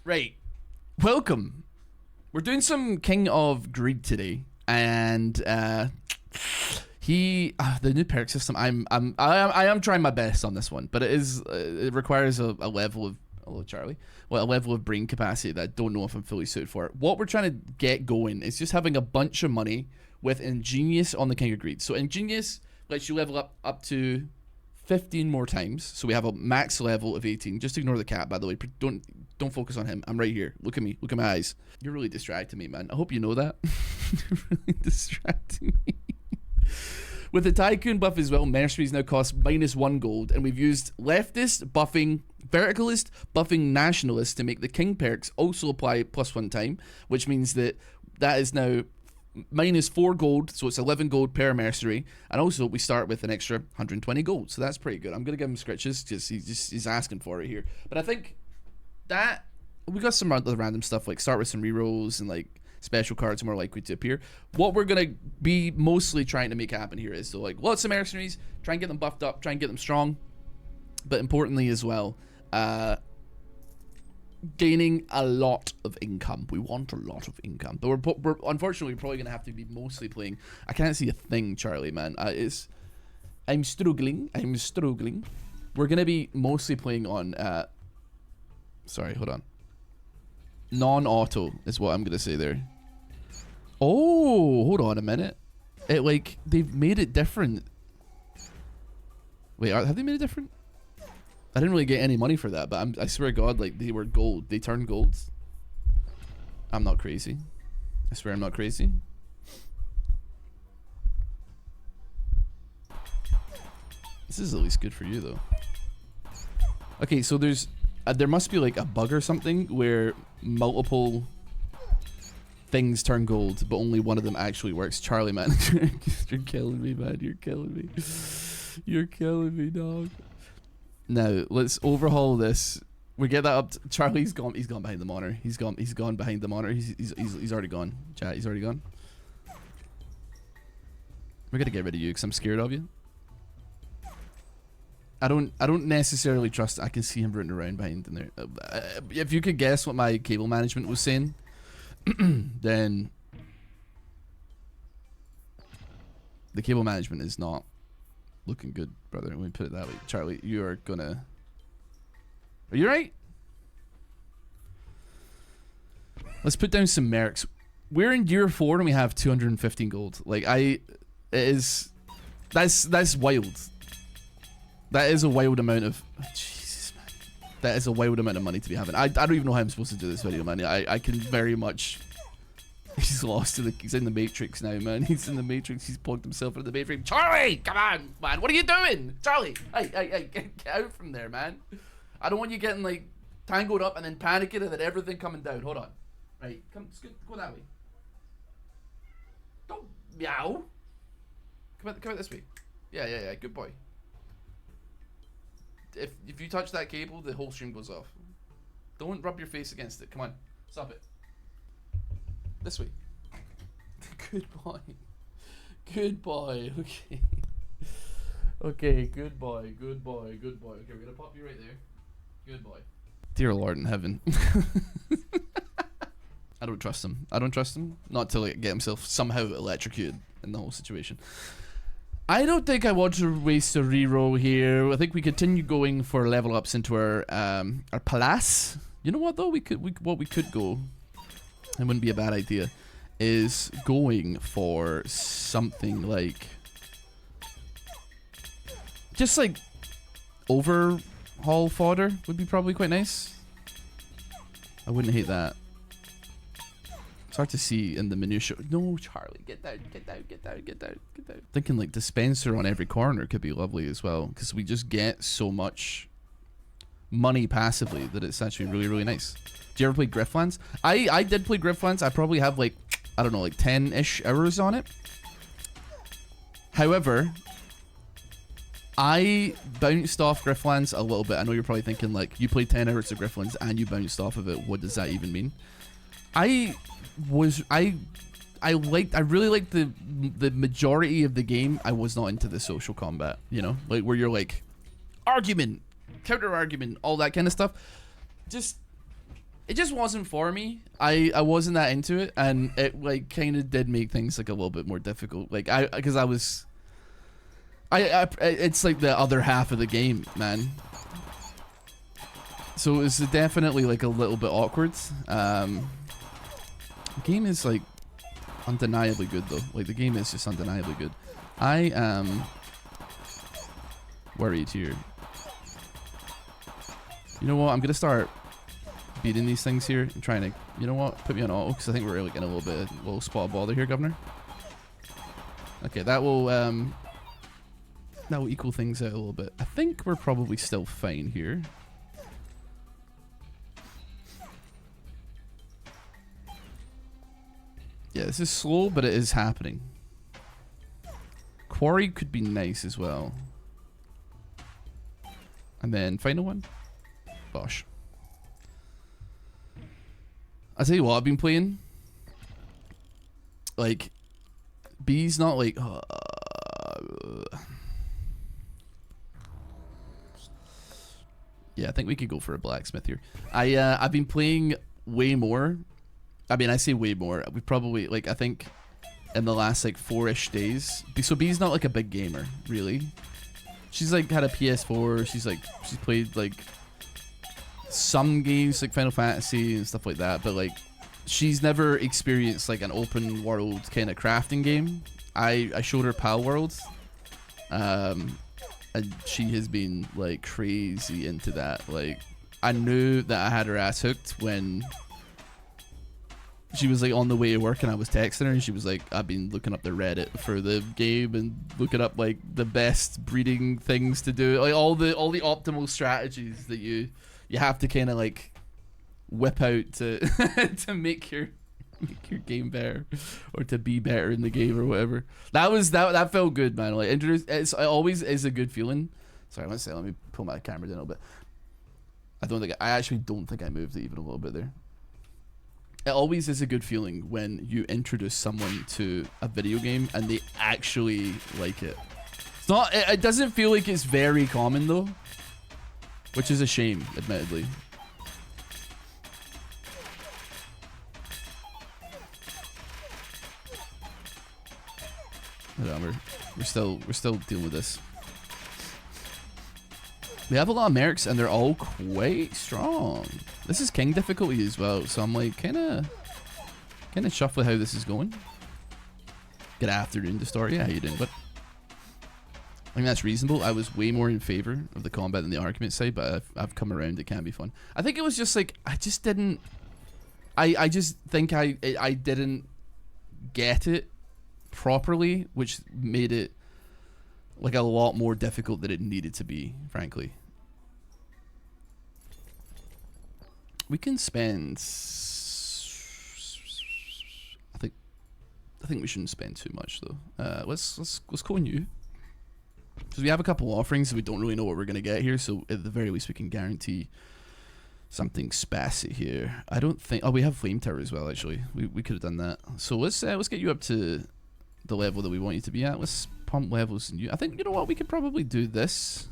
Right. Welcome. We're doing some King of Greed today, and the new perk system. I am trying my best on this one, but it requires a level of Charlie. Well, a level of brain capacity that I don't know if I'm fully suited for. What we're trying to get going is just having a bunch of money with Ingenious on the King of Greed. So Ingenious lets you level up to 15 more times. So we have a max level of 18. Just ignore the cat, by the way. Don't focus on him. I'm right here. Look at me. Look at my eyes. You're really distracting me, man. I hope you know that. You're really distracting me. With the Tycoon buff as well, Mercenaries now cost -1 gold, and we've used Leftist buffing, Verticalist buffing Nationalist to make the King perks also apply +1 time, which means that is now -4 gold, so it's 11 gold per Mercenary, and also we start with an extra 120 gold, so that's pretty good. I'm going to give him scritches, because he's asking for it here. But I think that we got some other random stuff, like start with some rerolls and like special cards more likely to appear. What we're gonna be mostly trying to make happen here is so like lots of mercenaries, try and get them buffed up, try and get them strong, but importantly as well, gaining a lot of income. We want a lot of income, but we're unfortunately probably gonna have to be mostly playing. I can't see a thing, Charlie, man. I'm struggling. We're gonna be mostly playing on sorry, hold on. Non-auto is what I'm gonna say there. Oh, hold on a minute. They've made it different. Wait, have they made it different? I didn't really get any money for that, but I swear to God, like they were gold. They turned golds. I'm not crazy. I swear I'm not crazy. This is at least good for you though. Okay, so there must be like a bug or something where multiple things turn gold, but only one of them actually works. Charlie, man, you're killing me, man. You're killing me. You're killing me, dog. Now let's overhaul this. We get that up. Charlie's gone. He's gone behind the monitor. He's gone behind the monitor. He's already gone. Chat. He's already gone. We're gonna get rid of you because I'm scared of you. I don't necessarily trust. I can see him running around behind in there. If you could guess what my cable management was saying, then the cable management is not looking good, brother. Let me put it that way. Charlie, you are gonna. Are you right? Let's put down some mercs. We're in year 4 and we have 215 gold. Like that's wild. That is a wild amount of Jesus, man. That is a wild amount of money to be having. I don't even know how I'm supposed to do this video, man. I can very much. He's lost to the. He's in the Matrix now, man. He's in the Matrix. He's plugged himself into the Matrix. Charlie, come on, man. What are you doing, Charlie? Hey, get out from there, man. I don't want you getting like tangled up and then panicking and then everything coming down. Hold on. Right, come. Go that way. Don't meow. Come out this way. Yeah. Good boy. If you touch that cable, the whole stream goes off. Don't rub your face against it. Come on. Stop it. This way. Good boy. Good boy. Okay. Okay, good boy. Good boy. Good boy. Okay, we're gonna pop you right there. Good boy. Dear Lord in heaven. I don't trust him. I don't trust him. Not to like get himself somehow electrocuted in the whole situation. I don't think I want to waste a reroll here. I think we continue going for level ups into our palace. You know what though? What we could go, it wouldn't be a bad idea, is going for something like just like overhaul fodder would be probably quite nice. I wouldn't hate that. It's hard to see in the minutia. No, Charlie, get down. Thinking like dispenser on every corner could be lovely as well, because we just get so much money passively that it's actually really, really nice. Do you ever play Griftlands? I did play Griftlands. I probably have like, I don't know, like 10-ish hours on it. However, I bounced off Griftlands a little bit. I know you're probably thinking like, you played 10 hours of Griftlands and you bounced off of it. What does that even mean? I really liked the majority of the game. I was not into the social combat, you know, like where you're like argument, counter argument, all that kind of stuff. Just it just wasn't for me. I wasn't that into it, and it like kind of did make things like a little bit more difficult. Like because I was, it's like the other half of the game, man. So it's definitely like a little bit awkward. The game is like undeniably good though. Like the game is just undeniably good. I am worried here. You know what? I'm gonna start beating these things here and trying to, you know what? Put me on auto because I think we're like in a little spot of bother here, Governor. Okay, that will equal things out a little bit. I think we're probably still fine here. Yeah, this is slow, but it is happening. Quarry could be nice as well. And then final one. Bosh. I tell you what, I've been playing. Like, B's not like. Yeah, I think we could go for a blacksmith here. I've been playing way more. I mean, I say way more. We probably like I think in the last like 4-ish days. So B's not like a big gamer, really. She's like had a PS4. She's played like some games like Final Fantasy and stuff like that. But like she's never experienced like an open world kind of crafting game. I showed her Pal World, and she has been like crazy into that. Like I knew that I had her ass hooked when she was like on the way to work and I was texting her and she was like, I've been looking up the Reddit for the game and looking up like the best breeding things to do, like all the optimal strategies that you have to kind of like whip out to to make your game better or to be better in the game or whatever. That felt good, man. Like it always is a good feeling. Sorry, let me pull my camera down a little bit. I actually don't think I moved it even a little bit there. It always is a good feeling when you introduce someone to a video game and they actually like it. It's not. It doesn't feel like it's very common though, which is a shame, admittedly. Whatever. We're still dealing with this. We have a lot of mercs and they're all quite strong. This is king difficulty as well, so I'm like kind of chuffed with how this is going. Good afternoon, Distortia. How you doing, bud? I think that's reasonable. I was way more in favor of the combat than the argument side, but I've come around. It can be fun. I think it was just like I just didn't. I just think I didn't get it properly, which made it like a lot more difficult than it needed to be, frankly. We can spend. I think we shouldn't spend too much though. Let's go new. Because we have a couple offerings, and we don't really know what we're gonna get here. So at the very least, we can guarantee something spicy here. I don't think. Oh, we have flame tower as well. Actually, we could have done that. So let's get you up to the level that we want you to be at. Let's pump levels in you. I think, you know what, we could probably do this.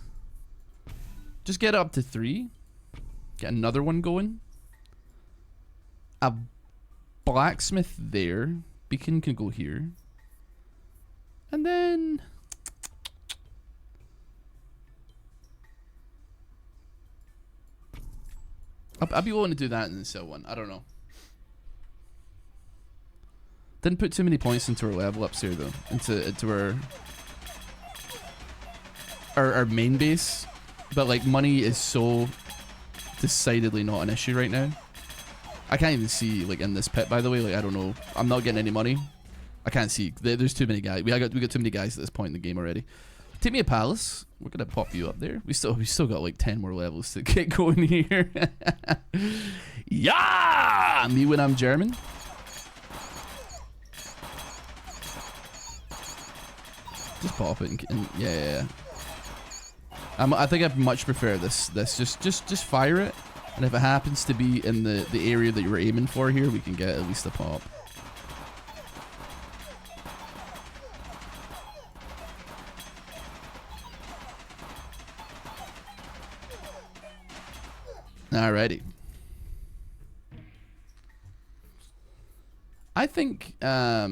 Just get up to 3. Get another one going. A blacksmith there. Beacon can go here. And then I'll be willing to do that in the cell one. I don't know. Didn't put too many points into our level ups here though. Into our main base. But like money is so decidedly not an issue right now. I can't even see like in this pit, by the way. Like I don't know. I'm not getting any money. I can't see. There's too many guys. We got too many guys at this point in the game already. Take me a palace. We're gonna pop you up there. We still got like 10 more levels to get going here. Yeah, me when I'm German. Just pop it and yeah. I think I'd much prefer this. Just fire it, and if it happens to be in the area that you're aiming for here, we can get at least a pop. Alrighty. I think that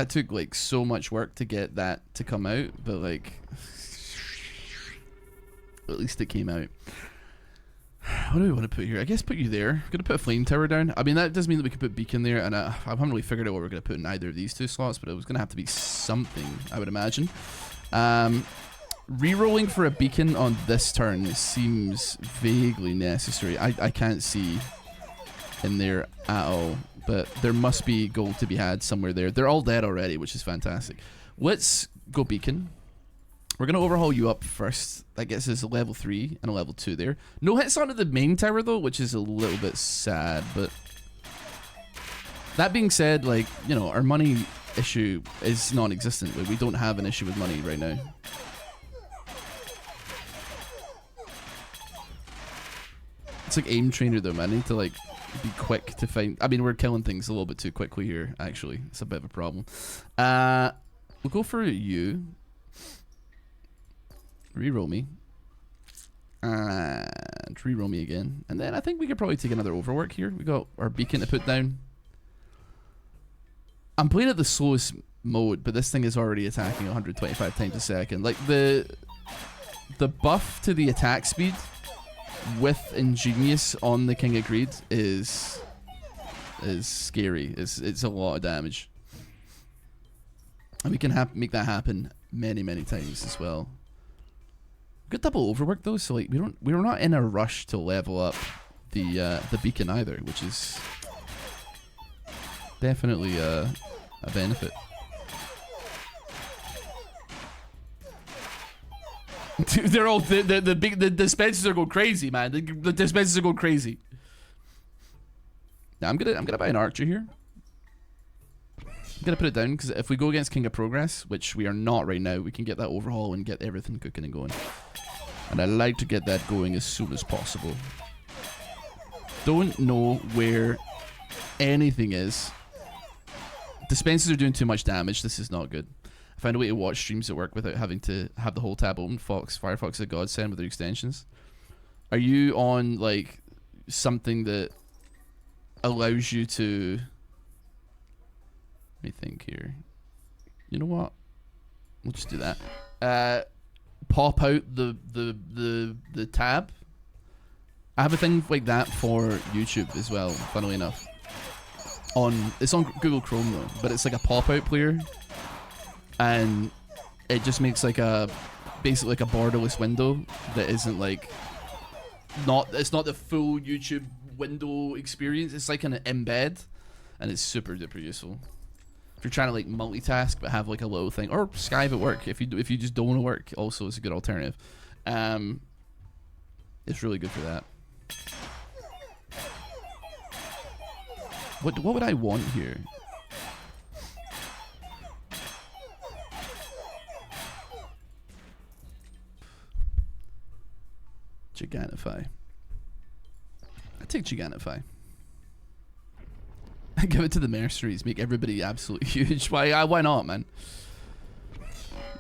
took like so much work to get that to come out, but like at least it came out. What do we want to put here? I guess put you there. I'm gonna put a flame tower down. I mean, that does mean that we could put beacon there, and I haven't really figured out what we're gonna put in either of these two slots, but it was gonna have to be something, I would imagine. Rerolling for a beacon on this turn seems vaguely necessary. I can't see in there at all, but there must be gold to be had somewhere there. They're all dead already, which is fantastic. Let's go beacon. We're going to overhaul you up first. That gets us a level 3 and a level 2 there. No hits onto the main tower though, which is a little bit sad, but that being said, like, you know, our money issue is non-existent. We don't have an issue with money right now. It's like aim trainer though, man. I need to like be quick to find. I mean, we're killing things a little bit too quickly here, actually. It's a bit of a problem. We'll go for you. Reroll me. And reroll me again. And then I think we could probably take another overwork here. We got our beacon to put down. I'm playing at the slowest mode, but this thing is already attacking 125 times a second. Like the buff to the attack speed with Ingenious on the King of Greed is scary. It's a lot of damage. And we can make that happen many times as well. Good double overwork though, so like we're not in a rush to level up the beacon either, which is definitely a benefit. Dude, they're all the dispensers are going crazy, man. The dispensers are going crazy. Now I'm gonna buy an archer here. I'm gonna put it down because if we go against King of Progress, which we are not right now, we can get that overhaul and get everything cooking and going. And I like to get that going as soon as possible. Don't know where anything is. Dispensers are doing too much damage. This is not good. I found a way to watch streams at work without having to have the whole tab open. Firefox is a godsend with their extensions. Are you on like something that allows you to? Let me think here. You know what? We'll just do that. Pop out the tab. I have a thing like that for YouTube as well, funnily enough. It's on Google Chrome though, but it's like a pop-out player, and it just makes like basically like a borderless window that isn't like it's not the full YouTube window experience. It's like an embed, and it's super duper useful if you're trying to like multitask but have like a little thing, or Skype at work if you just don't want to work. Also, it's a good alternative. It's really good for that. What would I want here? Gigantify. I take Gigantify. Give it to the mercenaries. Make everybody absolutely huge. Why not, man?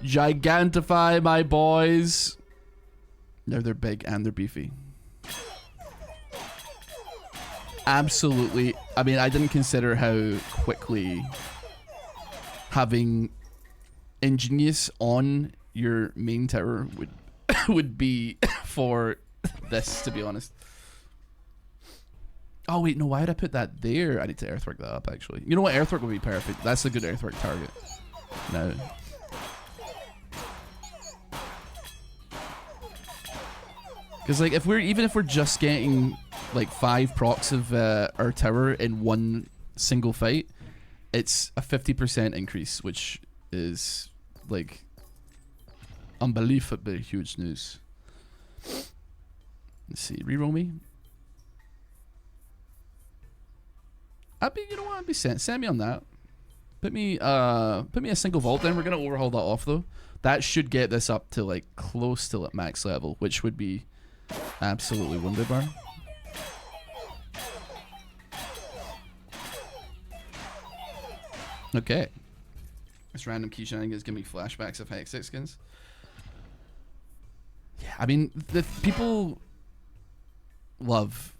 Gigantify, my boys. Now they're big and they're beefy. Absolutely. I mean, I didn't consider how quickly having Ingenious on your main tower would be for this, to be honest. Oh wait, no, why did I put that there? I need to earthwork that up, actually. You know what? Earthwork would be perfect. That's a good earthwork target. No. Because like even if we're just getting like 5 procs of our tower in one single fight, it's a 50% increase, which is like unbelievably huge news. Let's see, reroll me. You know what? I'd be send me on that. Put me a single vault then. We're gonna overhaul that off though. That should get this up to like close to max level, which would be absolutely wonderbar. Okay. This random key shenanigans give me flashbacks of Hextech skins. Yeah, I mean, the people love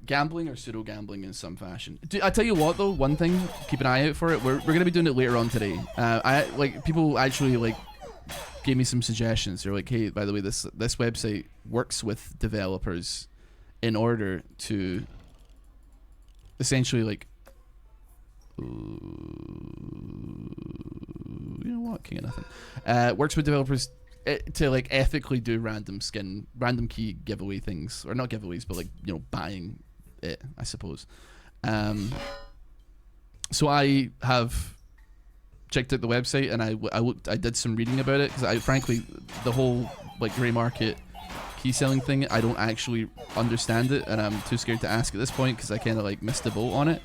gambling or pseudo gambling in some fashion. I tell you what though, one thing, keep an eye out for it. We're gonna be doing it later on today. I like people actually like gave me some suggestions. They're like, hey, by the way, this website works with developers in order to essentially like, you know what, king of nothing. Works with developers to like ethically do random key giveaway things, or not giveaways, but like, you know, buying it, I suppose. So I have checked out the website and I did some reading about it, because I frankly, the whole like grey market key selling thing, I don't actually understand it, and I'm too scared to ask at this point because I kind of like missed the boat on it.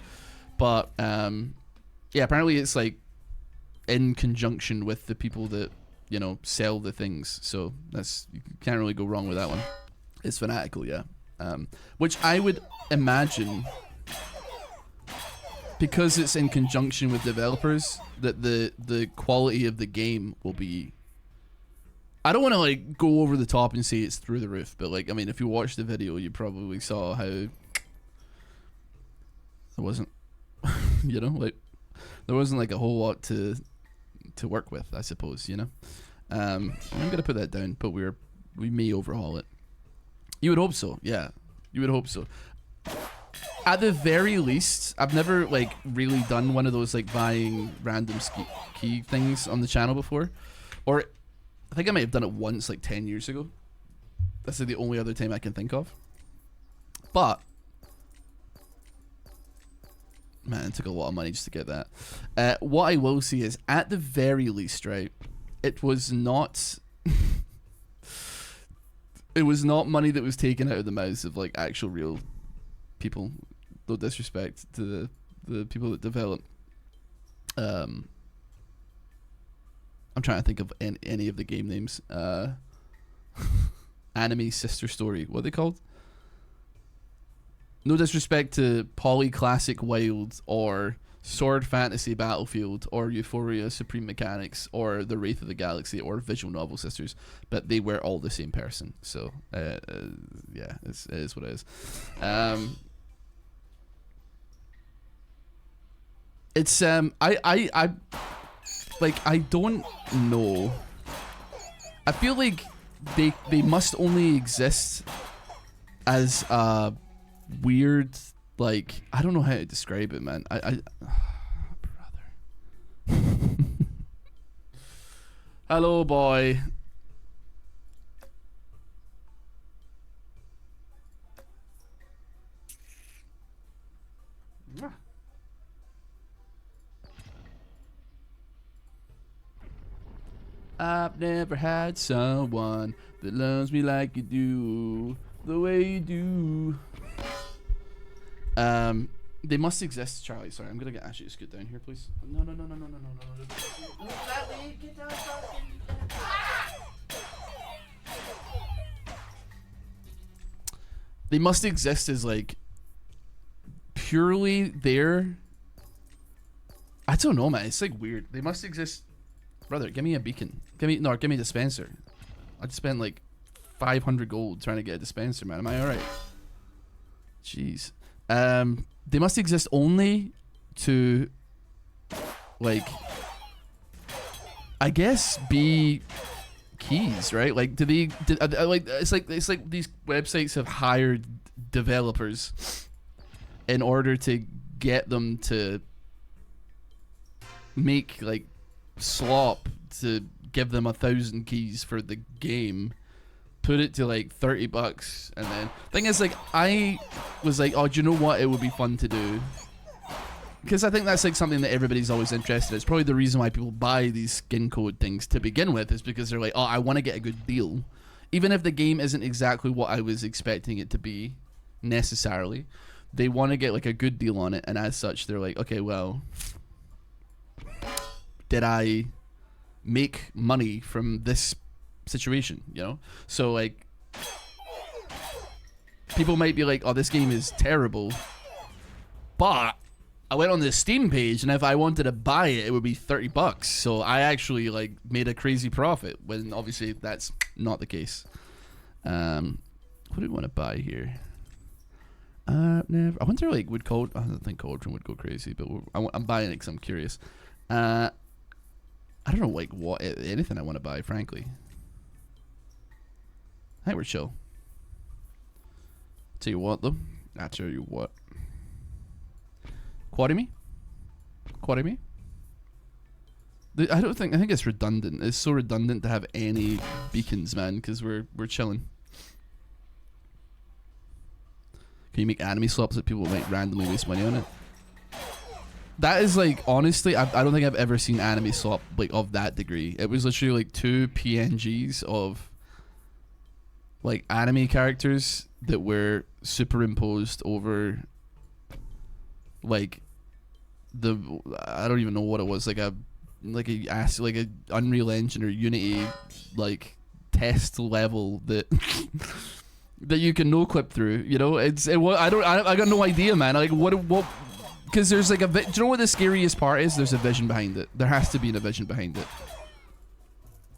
But yeah, apparently it's like in conjunction with the people that, you know, sell the things, so that's, you can't really go wrong with that one. It's fanatical, yeah. Which I would imagine, because it's in conjunction with developers, that the quality of the game will be, I don't want to like go over the top and say it's through the roof, but like, I mean, if you watched the video, you probably saw how it wasn't, you know, like there wasn't like a whole lot to work with, I suppose, you know. I'm gonna put that down, but we may overhaul it. You would hope so, yeah. You would hope so. At the very least, I've never like really done one of those like buying random key things on the channel before, or I think I might have done it once like 10 years ago. That's like the only other time I can think of. But man, it took a lot of money just to get that. What I will say is, at the very least, right, it was not it was not money that was taken out of the mouths of like actual real people. No disrespect to the people that develop. I'm trying to think of any of the game names. Anime Sister Story, what are they called? No disrespect to Poly Classic Wild or Sword Fantasy Battlefield or Euphoria Supreme Mechanics or The Wraith of the Galaxy or Visual Novel Sisters, but they were all the same person. So yeah, it is what it is. It's I like, I don't know. I feel like they must only exist as weird, like, I don't know how to describe it, man. Brother. Hello, boy. I've never had someone that loves me like you do, the way you do. They must exist, Charlie. Sorry, I'm gonna get Ashley to scoot down here, please. No. Let me get down. They must exist as like purely there. I don't know, man. It's like weird. They must exist. Brother, give me a beacon. Give me a dispenser. I just spent like 500 gold trying to get a dispenser, man. Am I alright? Jeez. They must exist only to, like, I guess be keys, right? Like, like it's like these websites have hired developers in order to get them to make like slop to give them 1,000 keys for the game, put it to like $30, and then thing is, like, I was like, oh, do you know what, it would be fun to do, because I think that's like something that everybody's always interested in. It's probably the reason why people buy these skin code things to begin with, is because they're like, oh, I want to get a good deal, even if the game isn't exactly what I was expecting it to be necessarily. They want to get like a good deal on it, and as such they're like, okay, well, did I make money from this situation, you know? So like, people might be like, oh, this game is terrible, but I went on the Steam page, and if I wanted to buy it, it would be $30, so I actually like made a crazy profit, when obviously that's not the case. What do we want to buy here? Never. I wonder, like, would Cold? I don't think Cauldron would go crazy, but I'm buying it because I'm curious. I don't know, like, what anything I want to buy, frankly. I think we're chill. Tell you what, though. I tell you what. Quarry me? I think it's redundant. It's so redundant to have any beacons, man, because we're chilling. Can you make anime swaps that people might randomly waste money on it? That is like, honestly, I don't think I've ever seen anime swap like of that degree. It was literally like 2 PNGs of like anime characters that were superimposed over like I don't even know what it was, like a Unreal Engine or Unity like test level that that you can no clip through, you know. I got no idea, man. Like what because there's like do you know what the scariest part is? There's a vision behind it. There has to be a vision behind it.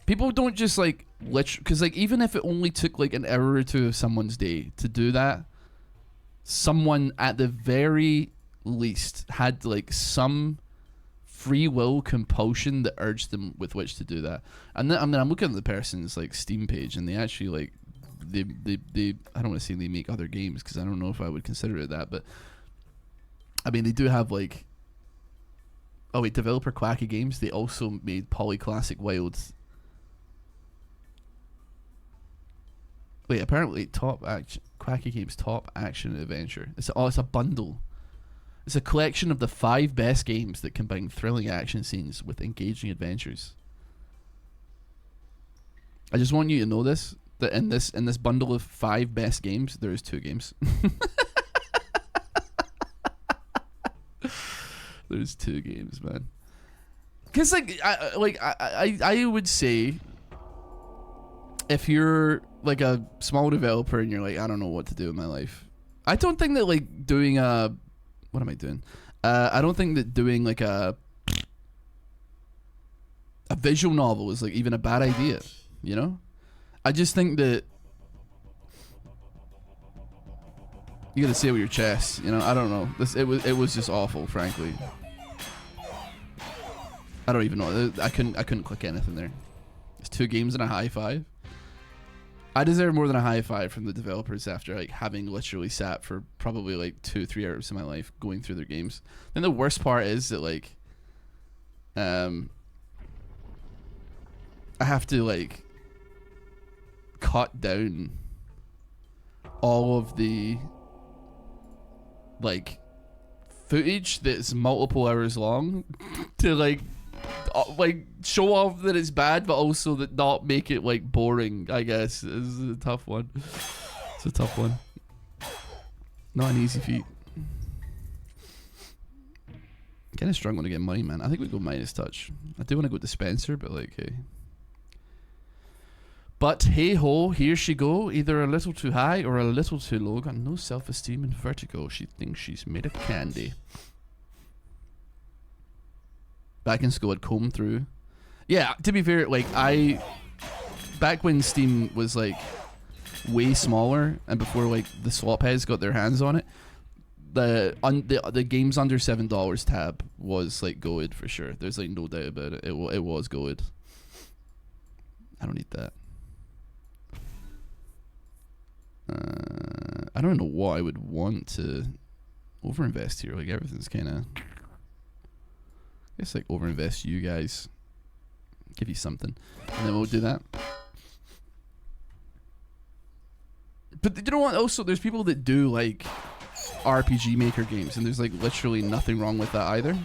People don't just like because like even if it only took like an hour or two of someone's day to do that, someone at the very least had like some free will compulsion that urged them with which to do that. And then, I mean, I'm looking at the person's like Steam page, and they actually like they I don't want to say they make other games because I don't know if I would consider it that, but I mean they do have like, oh wait, developer Quacky Games. They also made Polyclassic Wilds. Wait, apparently Quacky Games Top Action Adventure. It's a bundle. It's a collection of the 5 best games that combine thrilling action scenes with engaging adventures. I just want you to know this, that in this bundle of 5 best games, there is 2 games. There's 2 games, man. Cause like I would say, if you're like a small developer and you're like, I don't know what to do in my life, I don't think that like doing what am I doing? I don't think that doing like a visual novel is like even a bad idea, you know? I just think that you gotta say it with your chest, you know? I don't know. It was just awful, frankly. I don't even know. I couldn't click anything there. It's 2 games and a high five. I deserve more than a high five from the developers after like having literally sat for probably like 2-3 hours of my life going through their games. And the worst part is that like I have to like cut down all of the like footage that's multiple hours long to like show off that it's bad, but also that not make it like boring. I guess is a tough one. It's a tough one. Not an easy feat. Kind of struggling to get money, man. I think we go minus touch. I do want to go dispenser, but like, hey. But hey ho, here she go. Either a little too high or a little too low. Got no self-esteem and vertigo. She thinks she's made of candy. Back in school, I'd comb through. Yeah, to be fair, like back when Steam was like way smaller and before like the swap heads got their hands on it, the games under $7 tab was like goated for sure. There's like no doubt about it. It was goated. I don't need that. I don't know what I would want to overinvest here. Like everything's kind of. I guess like overinvest you guys, give you something, and then we'll do that. But you know what? Also, there's people that do like RPG Maker games, and there's like literally nothing wrong with that either.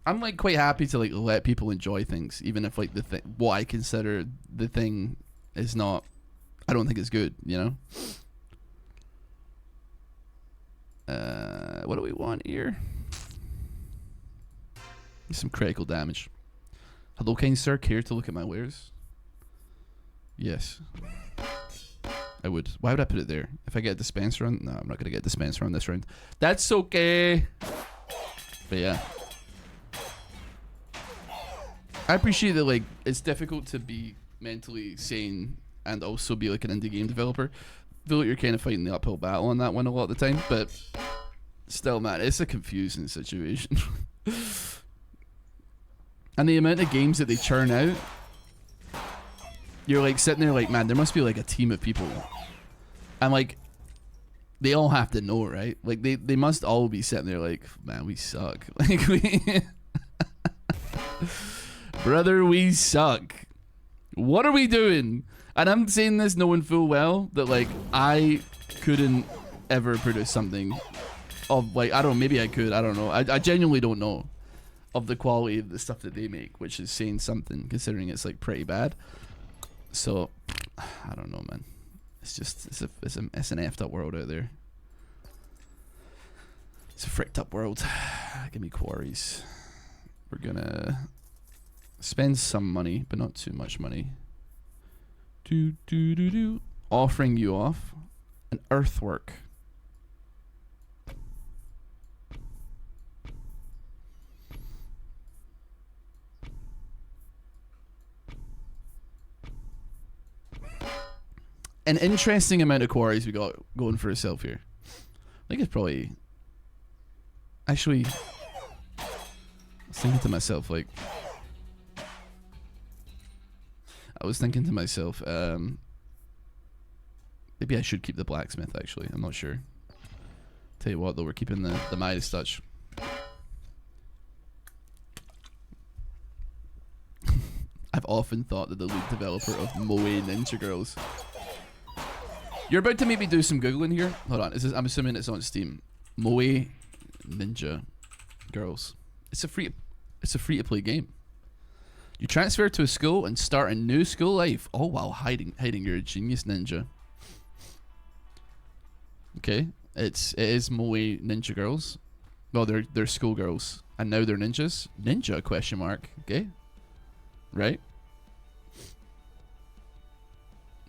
I'm like quite happy to like let people enjoy things, even if like what I consider the thing is not. I don't think it's good, you know. What do we want here? Some critical damage. Hello, kind sir. Care to look at my wares? Yes. I would. Why would I put it there? If I get a dispenser on... No, I'm not going to get a dispenser on this round. That's okay. But yeah. I appreciate that, like, it's difficult to be mentally sane and also be, like, an indie game developer. feel like you're kind of fighting the uphill battle on that one a lot of the time, but still, man, it's a confusing situation. And the amount of games that they churn out, you're like sitting there like, man, there must be like a team of people. And like, they all have to know, right? Like they must all be sitting there like, man, we suck. Like we brother, we suck. What are we doing? And I'm saying this knowing full well that like I couldn't ever produce something of like, I don't know, maybe I could, I don't know. I genuinely don't know of the quality of the stuff that they make, which is saying something considering it's like pretty bad. So I don't know, man. It's just it's an effed up world out there. It's a fricked up world. Give me quarries. We're gonna spend some money, but not too much money. Offering you off an earthwork. An interesting amount of quarries we got going for ourselves here. I think it's probably... Actually, I was thinking to myself, like... maybe I should keep the blacksmith, actually. I'm not sure. Tell you what, though, we're keeping the Midas touch. I've often thought that the lead developer of Moe Ninja Girls... You're about to maybe do some Googling here. Hold on. I'm assuming it's on Steam. Moe Ninja Girls. It's a free to play game. You transfer to a school and start a new school life. Oh wow, hiding you're a genius ninja. Okay. It is Moe Ninja Girls. Well, they're schoolgirls. And now they're ninjas. Ninja question mark. Okay. Right?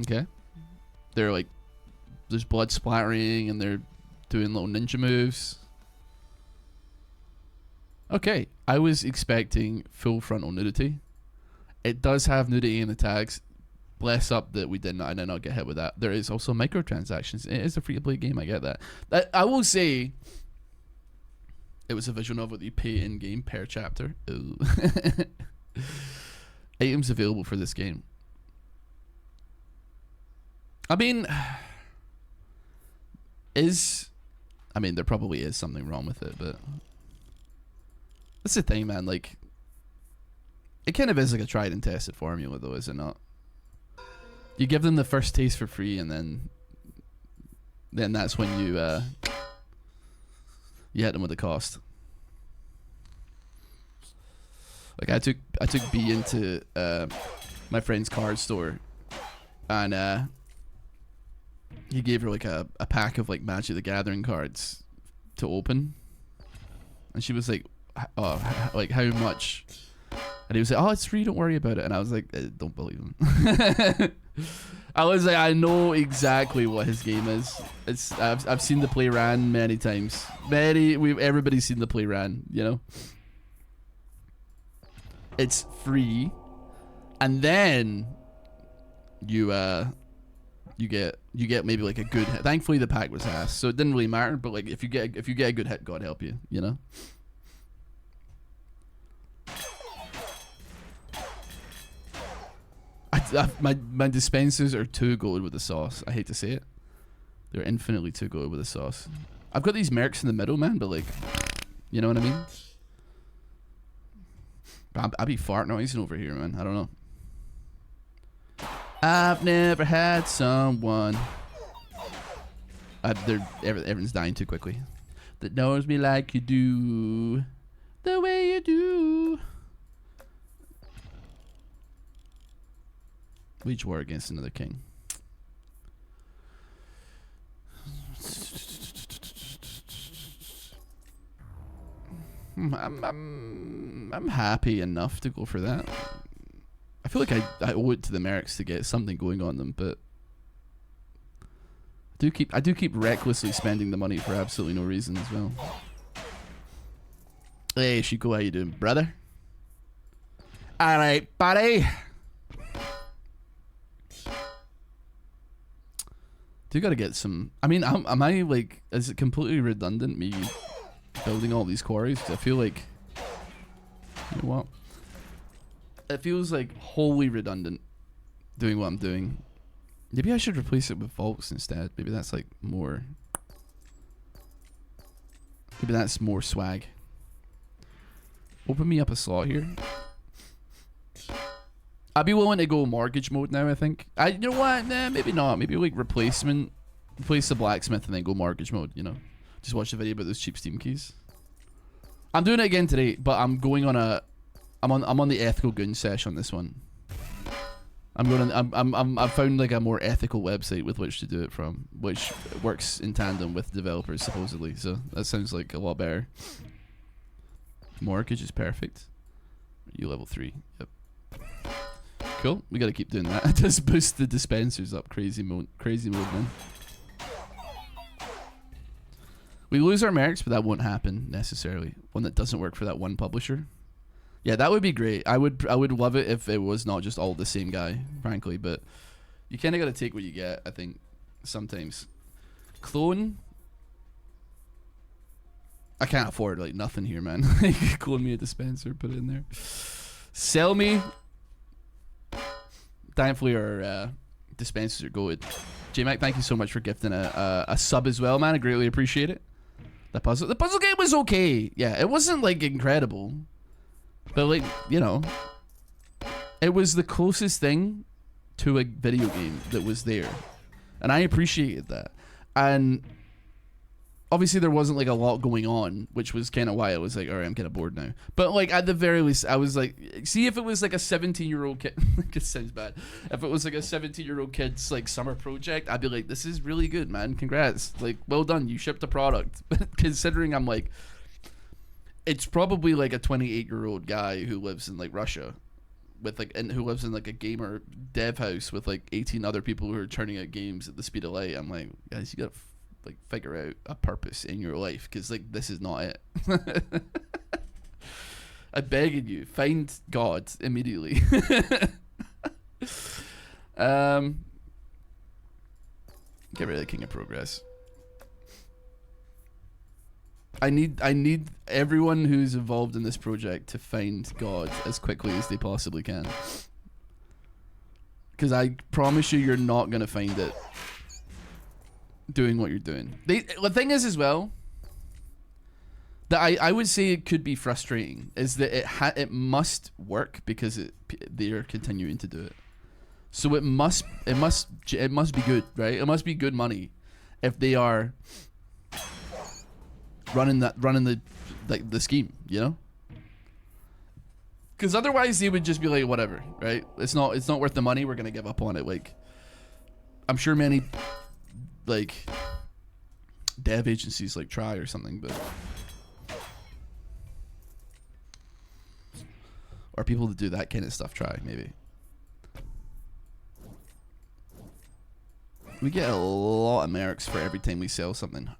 Okay. They're like, there's blood splattering and they're doing little ninja moves. Okay, I was expecting full frontal nudity. It does have nudity in the tags. Bless up that I did not get hit with that. There is also microtransactions. It is a free-to-play game, I get that. I will say it was a visual novel that you pay in-game per chapter. Ooh. Items available for this game. I mean, there probably is something wrong with it, but that's the thing, man. Like, it kind of is like a tried and tested formula, though, is it not? You give them the first taste for free, and then that's when you hit them with the cost. Like I took B into my friend's card store, and he gave her like a pack of like Magic the Gathering cards to open, and she was like, "Oh, like how much?" And he was like, "Oh, it's free. Don't worry about it." And I was like, "Don't believe him." I was like, "I know exactly what his game is. I've seen the play ran many times. Everybody's seen the play ran. You know, it's free, and then you get maybe like a good hit. Thankfully the pack was ass, so it didn't really matter, but like if you get a good hit, God help you, you know? My dispensers are too good with the sauce. I hate to say it. They're infinitely too good with the sauce. I've got these mercs in the middle, man, but like, you know what I mean? I'd be fart noising over here, man. I don't know. I've never had someone. Everyone's dying too quickly. That knows me like you do, the way you do. Wage war against another king. I'm happy enough to go for that. I feel like I owe it to the mercs to get something going on them, but I do keep recklessly spending the money for absolutely no reason as well. Hey Shiko, how you doing, brother? Alright, buddy. do gotta get some. I mean, am I like? Is it completely redundant me building all these quarries? 'Cause I feel like, you know what? It feels like wholly redundant doing what I'm doing. Maybe I should replace it with vaults instead. Maybe that's like more. Maybe that's more swag. Open me up a slot here. I'd be willing to go mortgage mode now, I think. You know what? Nah, maybe not. Maybe like replace the blacksmith and then go mortgage mode, you know? Just watch the video about those cheap Steam keys. I'm doing it again today, but I'm going on a... I'm on the ethical goon sesh on this one. I've found like a more ethical website with which to do it from, which works in tandem with developers supposedly, so that sounds like a lot better. Mortgage is perfect. You level 3. Yep. Cool. We gotta keep doing that. Just boost the dispensers up. Crazy mode, man. We lose our mercs, but that won't happen necessarily. One that doesn't work for that one publisher. Yeah, that would be great. I would love it if it was not just all the same guy, frankly. But you kind of gotta take what you get, I think. Sometimes. Clone. I can't afford like nothing here, man. Clone me a dispenser, put it in there. Sell me. Thankfully, our dispensers are goated. J-Mac, thank you so much for gifting a sub as well, man. I greatly appreciate it. The puzzle game was okay. Yeah, it wasn't like incredible, but like, you know, it was the closest thing to a video game that was there, and I appreciated that. And obviously there wasn't like a lot going on, which was kind of why I was like, all right, I'm kind of bored now. But like at the very least, I was like, see, if it was like a 17-year-old kid, it sounds bad. If it was like a 17-year-old kid's like summer project, I'd be like, this is really good, man. Congrats. Like, well done. You shipped a product. But considering I'm like, it's probably like a 28-year-old guy who lives in like Russia with like, and who lives in like a gamer dev house with like 18 other people who are turning out games at the speed of light. I'm like, guys, you gotta like figure out a purpose in your life, because like this is not it. I begging you, find God immediately. Get rid of the King of Progress. I need everyone who's involved in this project to find God as quickly as they possibly can, because I promise you're not gonna find it doing what you're doing. The thing is as well that I would say it could be frustrating is that it must work because they are continuing to do it. So it must be good, right? It must be good money if they are running the scheme, you know? Because otherwise they would just be like, whatever, right? It's not worth the money. We're gonna give up on it. Like, I'm sure many like dev agencies like try or something, but or people that do that kind of stuff try, maybe. We get a lot of mercs for every time we sell something.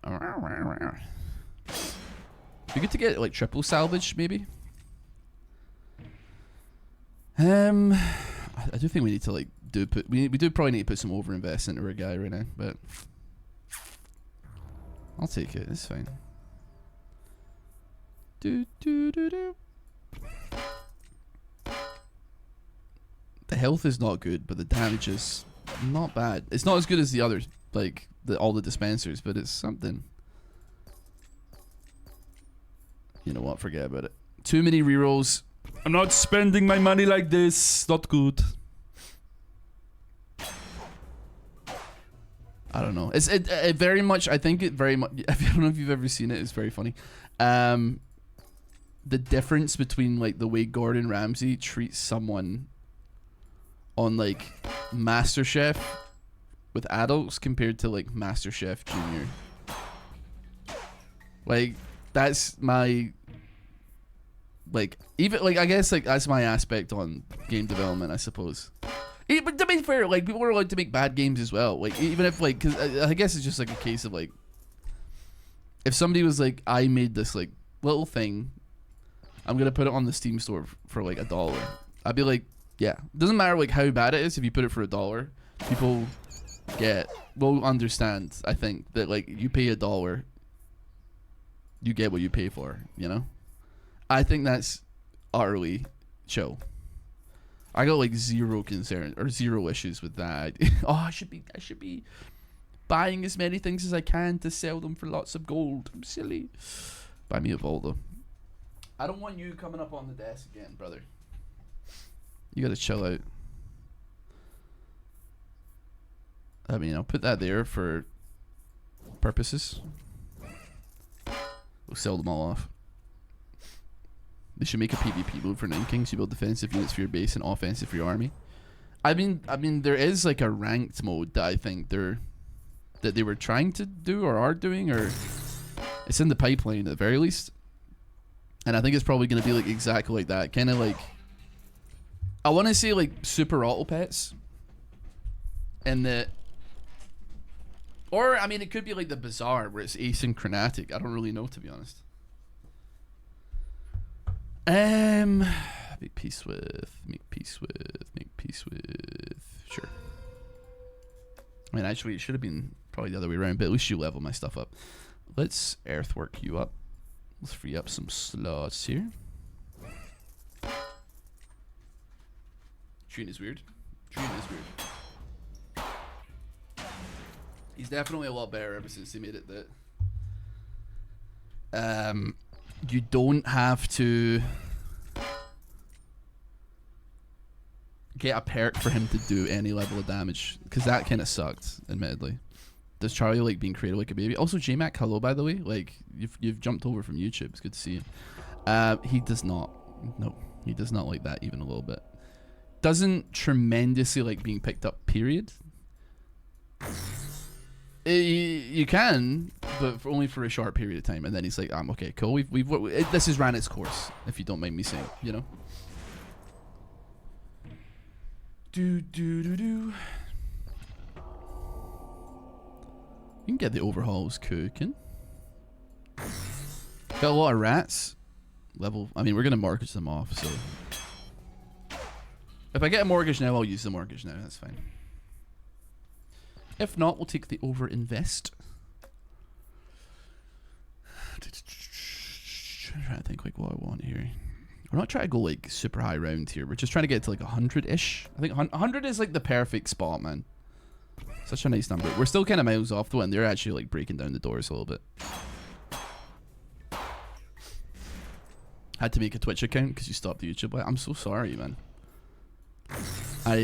Be good to get like triple salvage, maybe. I do think we need to like we do probably need to put some overinvest into our guy right now, but I'll take it. It's fine. The health is not good, but the damage is not bad. It's not as good as the others, like all the dispensers, but it's something. You know what? Forget about it. Too many rerolls. I'm not spending my money like this. Not good. I don't know. It very much. I think it very much. I don't know if you've ever seen it. It's very funny. The difference between like the way Gordon Ramsay treats someone on like MasterChef with adults compared to like MasterChef Junior. Like that's my like even like I guess like that's my aspect on game development, I suppose. But to be fair, like people are allowed to make bad games as well. Like even if like, cause I guess it's just like a case of like, if somebody was like, I made this like little thing, I'm gonna put it on the Steam store for like $1. I'd be like, yeah, it doesn't matter like how bad it is. If you put it for $1, people get will understand, I think, that like you pay $1, you get what you pay for, you know? I think that's utterly chill. I got like zero concern or zero issues with that. Oh, I should be buying as many things as I can to sell them for lots of gold. I'm silly. Buy me a vault though. I don't want you coming up on the desk again, brother. You gotta chill out. I mean, I'll put that there for purposes. We'll sell them all off. They should make a PvP mode for 9 Kings. You build defensive units for your base and offensive for your army. I mean, there is like a ranked mode that I think they were trying to do or are doing, or it's in the pipeline at the very least. And I think it's probably going to be like exactly like that. Kind of like, I want to say like super auto pets. And the, or I mean, it could be like the Bazaar where it's asynchronatic. I don't really know, to be honest. Make peace with, sure. I mean, actually, it should have been probably the other way around, but at least you level my stuff up. Let's earthwork you up. Let's free up some slots here. Trine is weird. He's definitely a lot better ever since they made it that you don't have to get a perk for him to do any level of damage, because that kind of sucked, admittedly. Does Charlie like being created like a baby? Also, JMac, hello, by the way. Like, you've jumped over from YouTube. It's good to see you. He does not. No, he does not like that even a little bit. Doesn't tremendously like being picked up, period. You can, but only for a short period of time, and then he's like, okay, cool. We've this has ran its course, if you don't mind me saying, you know. You can get the overhauls cooking. Got a lot of rats. I mean, we're gonna mortgage them off, so if I get a mortgage now, I'll use the mortgage now. That's fine. If not, we'll take the over-invest. I'm trying to think like what I want here. We're not trying to go like super high round here. We're just trying to get to like 100-ish. I think 100 is like the perfect spot, man. Such a nice number. We're still kind of miles off though, and they're actually like breaking down the doors a little bit. Had to make a Twitch account because you stopped the YouTube. I'm so sorry, man. I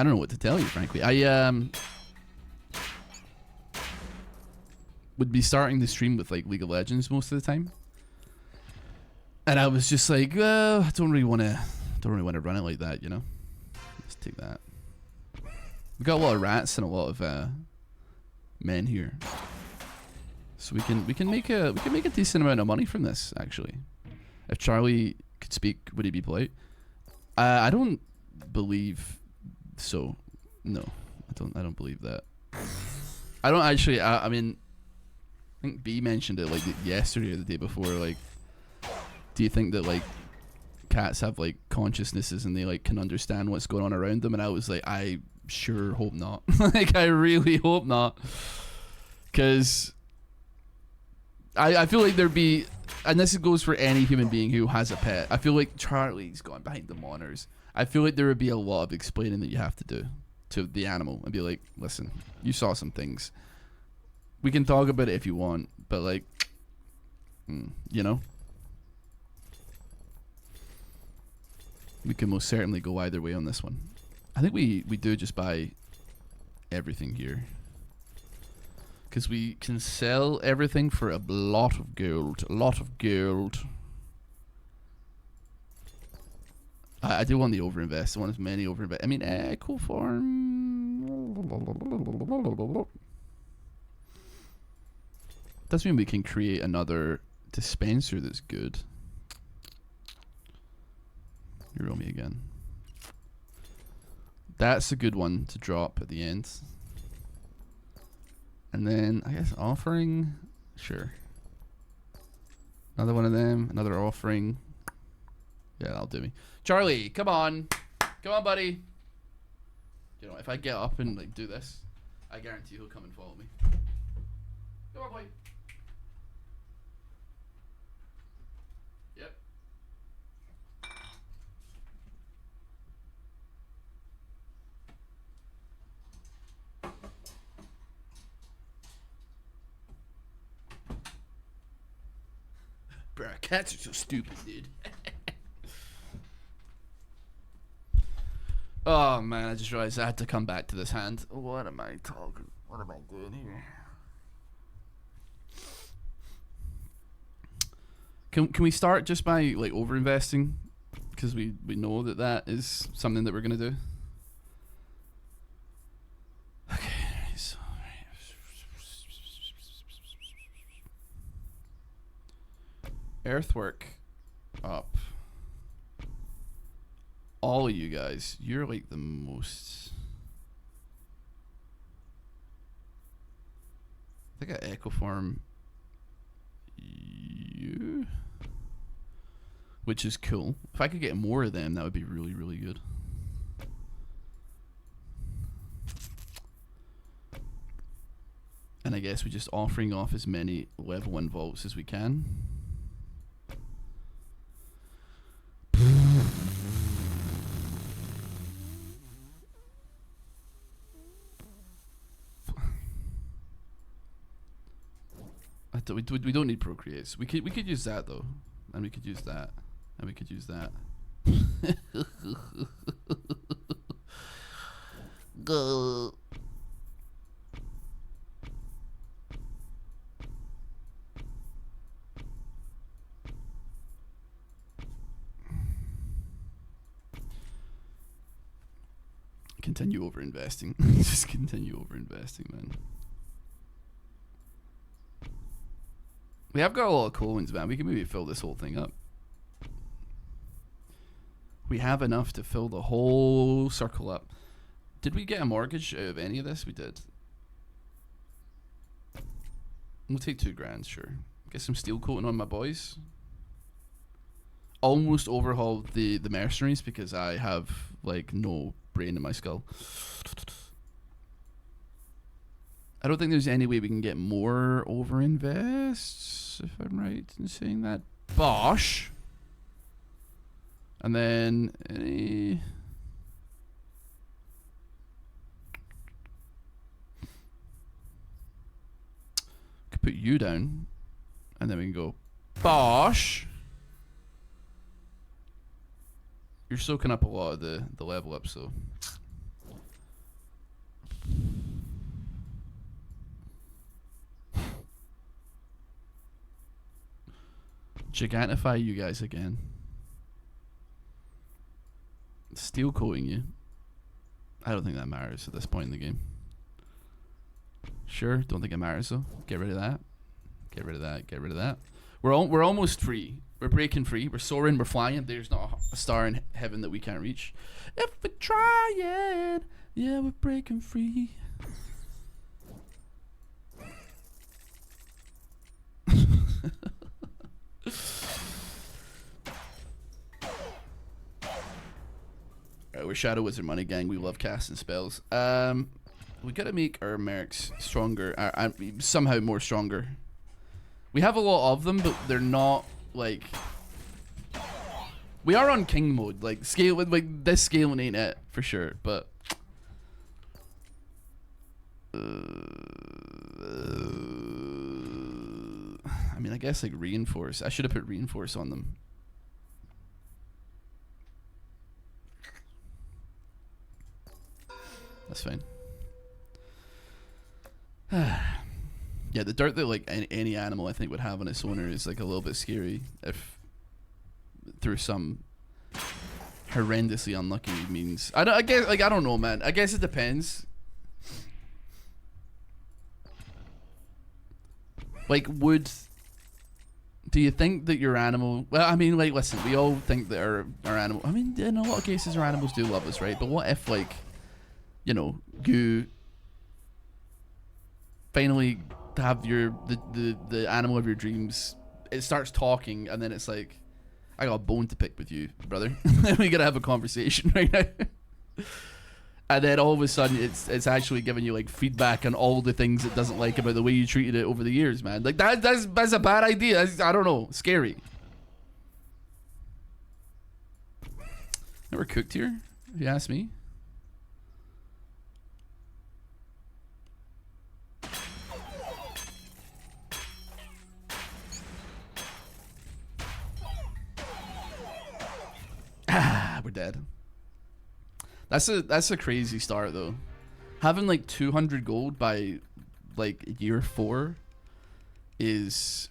don't know what to tell you, frankly. I would be starting the stream with like League of Legends most of the time, and I was just like, I don't really want to run it like that, you know. Let's take that. We got a lot of rats and a lot of men here, so we can make a decent amount of money from this. Actually, if Charlie could speak, would he be polite? I don't believe so. No, I don't believe that. I don't actually. I mean, I think B mentioned it like yesterday or the day before. Like, do you think that like cats have like consciousnesses and they like can understand what's going on around them? And I was like, I sure hope not. Like, I really hope not, because I feel like there'd be, and this goes for any human being who has a pet. I feel like Charlie's gone behind the monitors. I feel like there would be a lot of explaining that you have to do to the animal and be like, listen, you saw some things. We can talk about it if you want, but like, you know, we can most certainly go either way on this one. I think we do just buy everything here, because we can sell everything for a lot of gold. I do want the overinvest. I want as many overinvest. I mean, Echo Farm does mean we can create another dispenser that's good. You roll me again. That's a good one to drop at the end. And then I guess offering, sure. Another one of them, another offering. Yeah, that'll do me. Charlie, come on, buddy. You know, if I get up and like do this, I guarantee he'll come and follow me. Come on, boy. Yep. Bro, cats are so stupid, dude. Oh man, I just realized I had to come back to this hand. What am I talking? What am I doing here? Can we start just by like over investing? Because we know that is something that we're gonna do. Okay, so earthwork up. All of you guys, you're like the most. I think I echo farm you, which is cool. If I could get more of them, that would be really, really good. And I guess we're just offering off as many level 1 vaults as we can. We don't need procreates. We could use that though, and we could use that, and we could use that. Go. Continue over investing. Just continue over investing, man. We have got a lot of coins, man. We can maybe fill this whole thing up. We have enough to fill the whole circle up. Did we get a mortgage out of any of this? We did. We'll take 2 grand, sure. Get some steel coating on my boys. Almost overhauled the mercenaries because I have like no brain in my skull. I don't think there's any way we can get more over invests, if I'm right in saying that. Bosh. And then any... Could put you down. And then we can go Bosh. You're soaking up a lot of the level up, so... Gigantify you guys again. Steel coating you. I don't think that matters at this point in the game. Sure, don't think it matters though. Get rid of that. Get rid of that. Get rid of that. We're almost free. We're breaking free. We're soaring. We're flying. There's not a star in heaven that we can't reach. If we try it, yeah, we're breaking free. Alright, we're Shadow Wizard Money Gang. We love casting spells. We gotta make our mercs stronger. Somehow more stronger. We have a lot of them, but they're not like. We are on king mode. Like scale, like this scaling ain't it for sure. But I mean, I guess like reinforce. I should have put reinforce on them. That's fine. Yeah, the dirt that like any animal I think would have on its owner is like a little bit scary if through some horrendously unlucky means. I guess like I don't know, man. I guess it depends. Like, do you think that your animal? Well, I mean, like, listen, we all think that our animal. I mean, in a lot of cases, our animals do love us, right? But what if, like, you know, you finally have the animal of your dreams? It starts talking, and then it's like, I got a bone to pick with you, brother. We gotta have a conversation right now. and then all of a sudden it's actually giving you like feedback on all the things it doesn't like about the way you treated it over the years, man. Like that's a bad idea. I don't know, scary. Never cooked here, if you ask me. Ah, we're dead. That's a crazy start though. Having like 200 gold by like year 4 is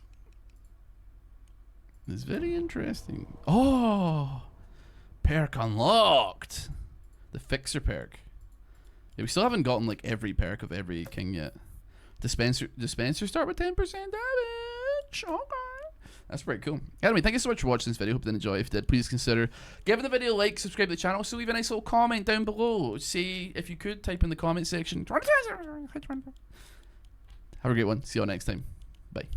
very interesting. Oh, perk unlocked. The fixer perk. Yeah, we still haven't gotten like every perk of every king yet. Dispenser start with 10% damage. Okay. That's pretty cool. Anyway, thank you so much for watching this video. Hope you did enjoy. If you did, please consider giving the video a like, subscribe to the channel. Also, leave a nice little comment down below. Say, if you could, type in the comment section. Have a great one. See you all next time. Bye.